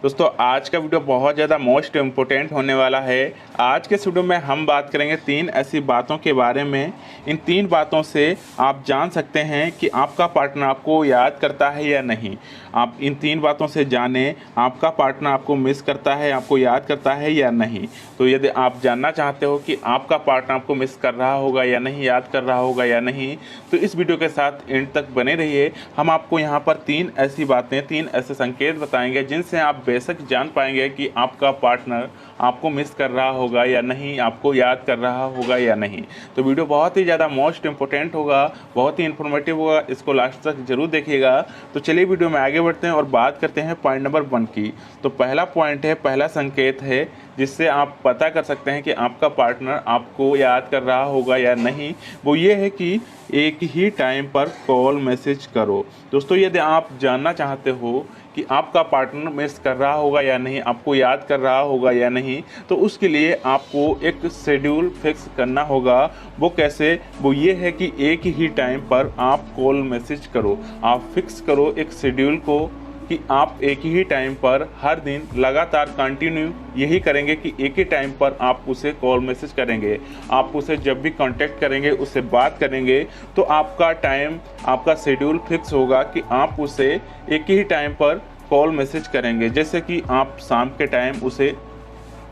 दोस्तों आज का वीडियो बहुत ज़्यादा मोस्ट इम्पोर्टेंट होने वाला है। आज के इस वीडियो में हम बात करेंगे 3 ऐसी बातों के बारे में। इन 3 बातों से आप जान सकते हैं कि आपका पार्टनर आपको याद करता है या नहीं। आप इन 3 बातों से जानें आपका पार्टनर आपको मिस करता है, आपको याद करता है या नहीं। तो यदि आप जानना चाहते हो कि आपका पार्टनर आपको मिस कर रहा होगा या नहीं, याद कर रहा होगा या नहीं, तो इस वीडियो के साथ एंड तक बने रहिए। हम आपको यहाँ पर 3 ऐसी बातें, 3 ऐसे संकेत बताएंगे जिनसे आप बेशक जान पाएंगे कि आपका पार्टनर आपको मिस कर रहा होगा या नहीं, आपको याद कर रहा होगा या नहीं। तो वीडियो बहुत ही ज़्यादा मोस्ट इंपॉर्टेंट होगा, बहुत ही इन्फॉर्मेटिव होगा, इसको लास्ट तक जरूर देखिएगा। तो चलिए वीडियो में आगे बढ़ते हैं और बात करते हैं पॉइंट नंबर 1 की। तो पहला पॉइंट है, पहला संकेत है जिससे आप पता कर सकते हैं कि आपका पार्टनर आपको याद कर रहा होगा या नहीं, वो ये है कि एक ही टाइम पर कॉल मैसेज करो। दोस्तों यदि आप जानना चाहते हो कि आपका पार्टनर मिस कर रहा होगा या नहीं, आपको याद कर रहा होगा या नहीं, तो उसके लिए आपको एक शेड्यूल फिक्स करना होगा। वो कैसे? वो ये है कि एक ही टाइम पर आप कॉल मैसेज करो। आप फिक्स करो एक शेड्यूल को कि आप एक ही टाइम पर हर दिन लगातार कंटिन्यू यही करेंगे कि एक ही टाइम पर आप उसे कॉल मैसेज करेंगे। आप उसे जब भी कांटेक्ट करेंगे, उससे बात करेंगे, तो आपका टाइम, आपका शेड्यूल फिक्स होगा कि आप उसे एक ही टाइम पर कॉल मैसेज करेंगे। जैसे कि आप शाम के टाइम उसे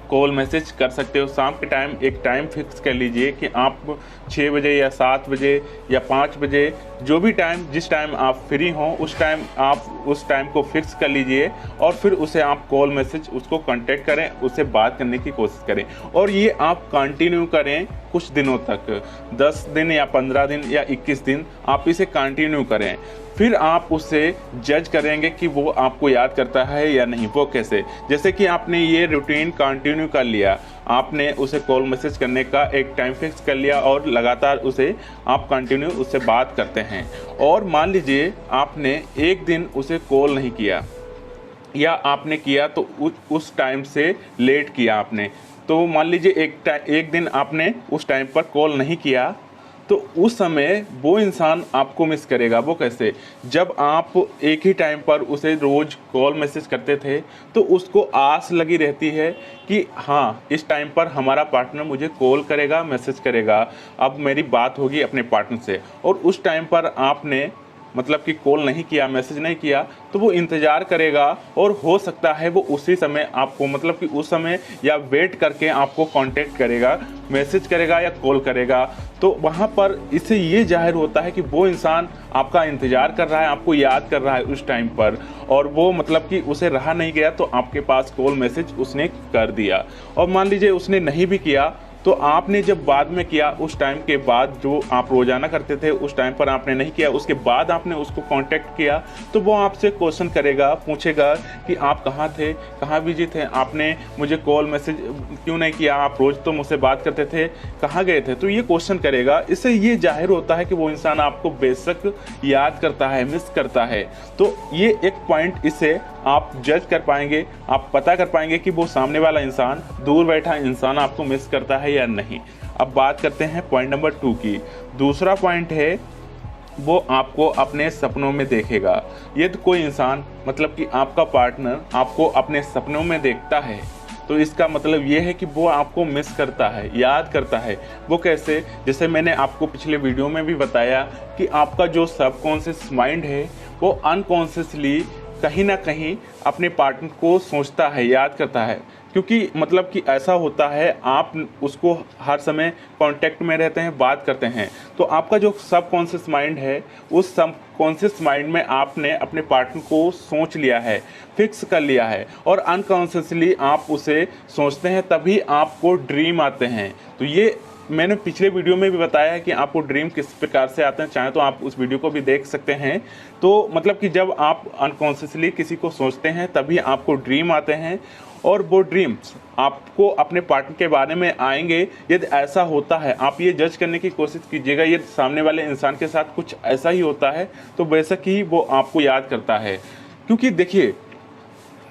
कॉल मैसेज कर सकते हो। शाम के टाइम एक टाइम फिक्स कर लीजिए कि आप 6 बजे या 7 बजे या 5 बजे, जो भी टाइम, जिस टाइम आप फ्री हों उस टाइम आप उस टाइम को फिक्स कर लीजिए और फिर उसे आप कॉल मैसेज उसको कांटेक्ट करें, उससे बात करने की कोशिश करें। और ये आप कंटिन्यू करें कुछ दिनों तक, 10 दिन या 15 दिन या 21 दिन आप इसे कंटिन्यू करें। फिर आप उससे जज करेंगे कि वो आपको याद करता है या नहीं। वो कैसे? जैसे कि आपने ये रूटीन कंटिन्यू कर लिया, आपने उसे कॉल मैसेज करने का एक टाइम फिक्स कर लिया और लगातार उसे आप कंटिन्यू उससे बात करते हैं। और मान लीजिए आपने एक दिन उसे कॉल नहीं किया या आपने किया तो उस टाइम से लेट किया आपने, तो मान लीजिए एक दिन आपने उस टाइम पर कॉल नहीं किया, तो उस समय वो इंसान आपको मिस करेगा। वो कैसे? जब आप एक ही टाइम पर उसे रोज़ कॉल मैसेज करते थे तो उसको आस लगी रहती है कि हाँ, इस टाइम पर हमारा पार्टनर मुझे कॉल करेगा, मैसेज करेगा, अब मेरी बात होगी अपने पार्टनर से। और उस टाइम पर आपने मतलब कि कॉल नहीं किया, मैसेज नहीं किया, तो वो इंतज़ार करेगा और हो सकता है वो उसी समय आपको, मतलब कि उस समय या वेट करके आपको कांटेक्ट करेगा, मैसेज करेगा या कॉल करेगा। तो वहाँ पर इससे ये जाहिर होता है कि वो इंसान आपका इंतज़ार कर रहा है, आपको याद कर रहा है उस टाइम पर, और वो मतलब कि उसे रहा नहीं गया तो आपके पास कॉल मैसेज उसने कर दिया। और मान लीजिए उसने नहीं भी किया, तो आपने जब बाद में किया, उस टाइम के बाद जो आप रोज़ाना करते थे उस टाइम पर आपने नहीं किया, उसके बाद आपने उसको कांटेक्ट किया, तो वो आपसे क्वेश्चन करेगा, पूछेगा कि आप कहाँ थे, कहाँ बिजी थे, आपने मुझे कॉल मैसेज क्यों नहीं किया, आप रोज़ तो मुझसे बात करते थे, कहाँ गए थे। तो ये क्वेश्चन करेगा। इससे ये जाहिर होता है कि वो इंसान आपको बेशक याद करता है, मिस करता है। तो ये एक पॉइंट, इससे आप जज कर पाएंगे, आप पता कर पाएंगे कि वो सामने वाला इंसान, दूर बैठा इंसान आपको मिस करता है या नहीं। अब बात करते हैं पॉइंट नंबर 2 की। दूसरा पॉइंट है, वो आपको अपने सपनों में देखेगा। यदि कोई इंसान, मतलब कि आपका पार्टनर आपको अपने सपनों में देखता है, तो इसका मतलब ये है कि वो आपको मिस करता है, याद करता है। वो कैसे? जैसे मैंने आपको पिछले वीडियो में भी बताया कि आपका जो सबकॉन्शियस माइंड है वो अनकॉन्शियसली कहीं ना कहीं अपने पार्टनर को सोचता है, याद करता है। क्योंकि मतलब कि ऐसा होता है, आप उसको हर समय कांटेक्ट में रहते हैं, बात करते हैं, तो आपका जो सबकॉन्शियस माइंड है, उस सबकॉन्शियस माइंड में आपने अपने पार्टनर को सोच लिया है, फिक्स कर लिया है, और अनकॉन्शियसली आप उसे सोचते हैं, तभी आपको ड्रीम आते हैं। तो ये मैंने पिछले वीडियो में भी बताया है कि आपको ड्रीम किस प्रकार से आते हैं, चाहे तो आप उस वीडियो को भी देख सकते हैं। तो मतलब कि जब आप अनकॉन्शियसली किसी को सोचते हैं तभी आपको ड्रीम आते हैं, और वो ड्रीम्स आपको अपने पार्टनर के बारे में आएंगे। यदि ऐसा होता है, आप ये जज करने की कोशिश कीजिएगा, यदि सामने वाले इंसान के साथ कुछ ऐसा ही होता है तो बेशक ही वो आपको याद करता है। क्योंकि देखिए,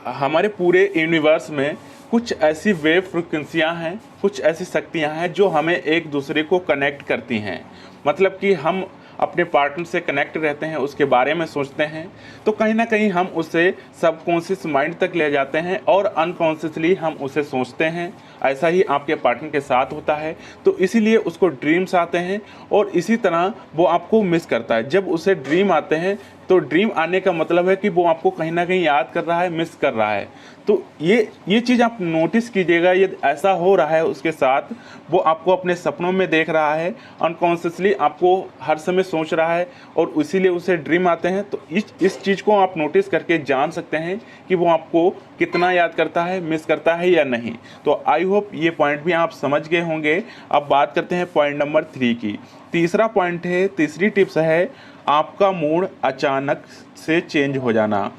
हमारे पूरे यूनिवर्स में कुछ ऐसी वेव फ्रिक्वेंसियाँ हैं, कुछ ऐसी शक्तियाँ हैं जो हमें एक दूसरे को कनेक्ट करती हैं। मतलब कि हम अपने पार्टनर से कनेक्ट रहते हैं, उसके बारे में सोचते हैं, तो कहीं ना कहीं हम उसे सबकॉन्शियस माइंड तक ले जाते हैं और अनकॉन्शियसली हम उसे सोचते हैं। ऐसा ही आपके पार्टनर के साथ होता है, तो इसीलिए उसको ड्रीम्स आते हैं और इसी तरह वो आपको मिस करता है। जब उसे ड्रीम आते हैं तो ड्रीम आने का मतलब है कि वो आपको कहीं ना कहीं याद कर रहा है, मिस कर रहा है। तो ये चीज़ आप नोटिस कीजिएगा, यदि ऐसा हो रहा है उसके साथ, वो आपको अपने सपनों में देख रहा है, अनकॉन्शियसली आपको हर समय सोच रहा है और इसीलिए उसे ड्रीम आते हैं, तो इस चीज़ को आप नोटिस करके जान सकते हैं कि वो आपको कितना याद करता है, मिस करता है या नहीं। तो आई होप ये पॉइंट भी आप समझ गए होंगे। अब बात करते हैं पॉइंट नंबर 3 की। तीसरा पॉइंट है, तीसरी टिप्स है आपका मूड अचानक से चेंज हो जाना।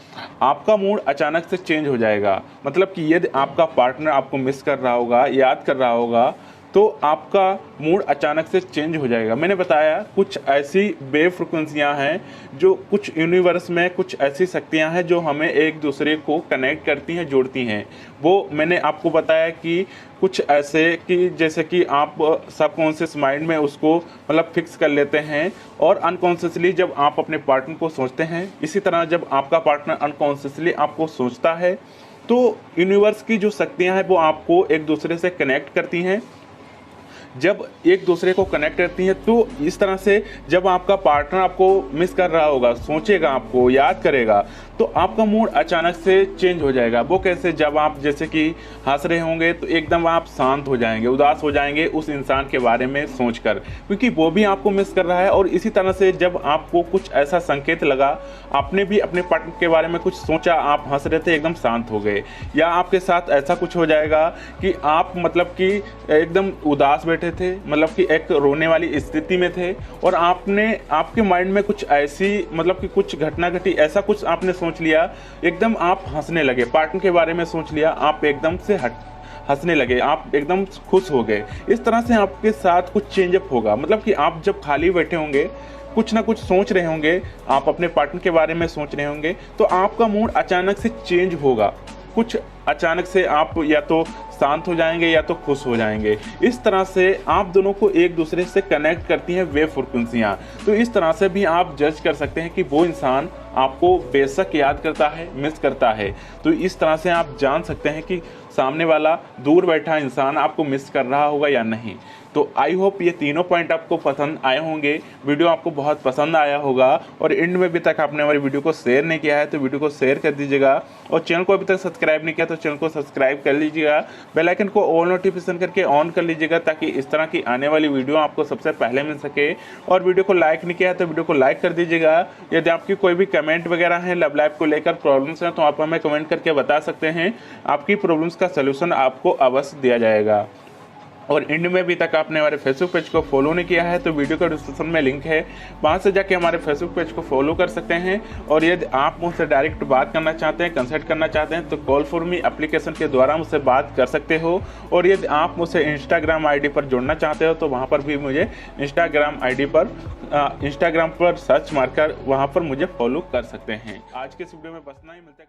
आपका मूड अचानक से चेंज हो जाएगा, मतलब कि यदि आपका पार्टनर आपको मिस कर रहा होगा, याद कर रहा होगा, तो आपका मूड अचानक से चेंज हो जाएगा। मैंने बताया कुछ ऐसी वेव फ्रिक्वेंसियाँ हैं, जो कुछ यूनिवर्स में कुछ ऐसी शक्तियाँ हैं जो हमें एक दूसरे को कनेक्ट करती हैं, जोड़ती हैं। वो मैंने आपको बताया कि कुछ ऐसे कि जैसे कि आप सबकॉन्शियस माइंड में उसको मतलब फिक्स कर लेते हैं और अनकॉन्शियसली जब आप अपने पार्टनर को सोचते हैं, इसी तरह जब आपका पार्टनर अनकॉन्शियसली आपको सोचता है, तो यूनिवर्स की जो शक्तियाँ हैं वो आपको एक दूसरे से कनेक्ट करती हैं। जब एक दूसरे को कनेक्ट करती हैं तो इस तरह से जब आपका पार्टनर आपको मिस कर रहा होगा, सोचेगा, आपको याद करेगा, तो आपका मूड अचानक से चेंज हो जाएगा। वो कैसे? जब आप जैसे कि हंस रहे होंगे तो एकदम आप शांत हो जाएंगे, उदास हो जाएंगे उस इंसान के बारे में सोचकर, क्योंकि वो भी आपको मिस कर रहा है। और इसी तरह से जब आपको कुछ ऐसा संकेत लगा, आपने भी अपने पार्टनर के बारे में कुछ सोचा, आप हंस रहे थे, एकदम शांत हो गए, या आपके साथ ऐसा कुछ हो जाएगा कि आप मतलब कि एकदम उदास बैठे थे, मतलब कि एक रोने वाली स्थिति में थे, और आपके माइंड में कुछ ऐसी मतलब कि कुछ घटना घटी, ऐसा कुछ आपने सोच लिया, एकदम आप हंसने लगे, पार्टनर के बारे में सोच लिया, आप एकदम से हंसने लगे, आप एकदम खुश हो गए। इस तरह से आपके साथ कुछ चेंजअप होगा। मतलब कि आप जब खाली बैठे होंगे, कुछ ना कुछ सोच रहे होंगे, आप अपने पार्टनर के बारे में सोच रहे होंगे, तो आपका मूड अचानक से चेंज होगा। कुछ अचानक से आप या तो शांत हो जाएंगे या तो खुश हो जाएंगे। इस तरह से आप दोनों को एक दूसरे से कनेक्ट करती हैं वेव फ्रिक्वेंसियाँ। तो इस तरह से भी आप जज कर सकते हैं कि वो इंसान आपको बेशक याद करता है, मिस करता है। तो इस तरह से आप जान सकते हैं कि सामने वाला दूर बैठा इंसान आपको मिस कर रहा होगा या नहीं। तो आई होप ये तीनों पॉइंट आपको पसंद आए होंगे, वीडियो आपको बहुत पसंद आया होगा। और एंड में अभी तक आपने हमारी वीडियो को शेयर नहीं किया है तो वीडियो को शेयर कर दीजिएगा, और चैनल को अभी तक सब्सक्राइब नहीं किया तो चैनल को सब्सक्राइब कर लीजिएगा, बेल आइकन को ऑल नोटिफिकेशन करके ऑन कर लीजिएगा, ताकि इस तरह की आने वाली वीडियो आपको सबसे पहले मिल सके। और वीडियो को लाइक नहीं किया है तो वीडियो को लाइक कर दीजिएगा। यदि आपकी कोई भी कमेंट वगैरह है, लव लाइफ को लेकर प्रॉब्लम्स हैं, तो आप हमें कमेंट करके बता सकते हैं, आपकी प्रॉब्लम्स का सलूशन आपको अवश्य दिया जाएगा। और एंड में भी तक आपने हमारे फेसबुक पेज को फॉलो नहीं किया है तो वीडियो का डिस्क्रिप्शन में लिंक है, वहाँ से जाके हमारे फेसबुक पेज को फॉलो कर सकते हैं। और यदि आप मुझसे डायरेक्ट बात करना चाहते हैं, कंसल्ट करना चाहते हैं, तो कॉल फॉर मी एप्लीकेशन के द्वारा मुझसे बात कर सकते हो। और यदि आप मुझसे इंस्टाग्राम आईडी पर जुड़ना चाहते हो तो वहाँ पर भी मुझे इंस्टाग्राम पर सर्च मारकर वहाँ पर मुझे फॉलो कर सकते हैं। आज के इस वीडियो में बस इतना ही, मिलता है।